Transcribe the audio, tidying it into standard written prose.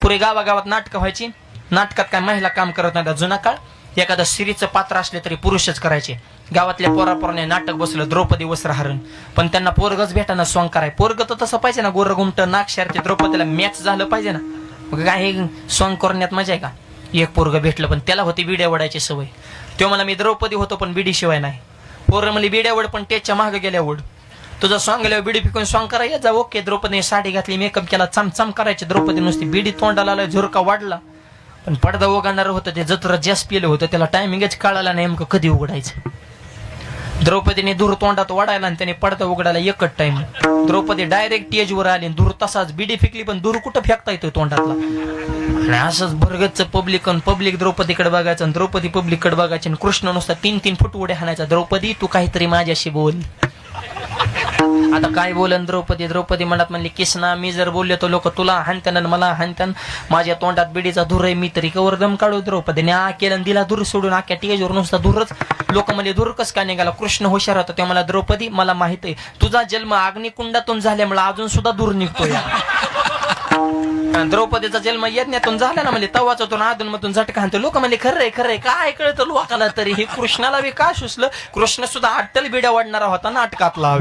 पुरे गावागावात नाटकं व्हायची. नाटकात काय महिला काम करत नाही. जुना काळ एखादं स्त्रीचं पात्र असले तरी पुरुषच करायचे. गावातल्या पोरापोराने नाटक बसलं द्रौपदी वस्त्रहरण, पण त्यांना पोरगच भेटाना सॉंग कराय. पोरग तर तसं पाहिजे ना, गोर घुमट नाक शर्ती द्रौपदीला मॅच झालं पाहिजे ना. मग काय सॉंग करण्यात मजा आहे का? एक पोरग भेटलं पण त्याला होती बिड्या वडायची सवय. तो मला मी द्रौपदी होतो पण बिडी शिवाय नाही. पोरं म्हणली बिड्या वड, पण त्याच्या मागे गेल्या वड. तुझा सॉंग गेल्यावर बिडी पिकून सॉंग करायला जा. ओके. द्रौपदीने साडी घातली, मेकअप केला, चमचम करायची. द्रौपदी नुसती बिडी तोंडाला आला, झुरका वाढला, पण पडदा उघडणार होतं ते जत्र जास्त पिलं होतं. त्याला टायमिंगच कळाला नाही नेमकं कधी उघडायचं. द्रौपदीने दूर तोंडात वाढायला आणि त्याने पडदा उघडायला एकच टाइम. द्रौपदी डायरेक्ट स्टेजवर आली. दूर तसाच बिडी फेकली, पण दूर कुठं फेकता येतोय तोंडातला. आणि असंच भरगतचं पब्लिक द्रौपदीकडे बघायचं आणि द्रौपदी पब्लिककडे बघायची. आणि कृष्ण नुसता 3-3 फूट उड्या हाणायचा. द्रौपदी तू काहीतरी माझ्याशी बोल. आता काय बोलन द्रौपदी? द्रौपदी म्हणत म्हणली कृष्णा मी जर बोलले तर लोक तुला हाणत्यान मला हाणत्यान. माझ्या तोंडात बिडीचा धूर आहे, मी तरी कवर दम काढू. द्रौपदीने आ केलं दिला धूर सोडून. अख्ख्या टेजवर नुसता धूरच. लोक म्हणजे धूर कस काय निघाला? कृष्ण हुशार होता. तेव्हा मला द्रौपदी मला माहित आहे तुझा जन्म अग्निकुंडातून झाल्यामुळे अजून सुद्धा दूर निघतोय. द्रौपदीचा जन्म यज्ञातून झाला ना, म्हणजे तवाचातून अधून मधून झटका आणतो. लोक म्हणजे खरंय काय कळतं लोकांना तरी. हे कृष्णाला बी का सुचलं? कृष्ण सुद्धा अट्टल बिड्या वाढणारा होता नाटकातला.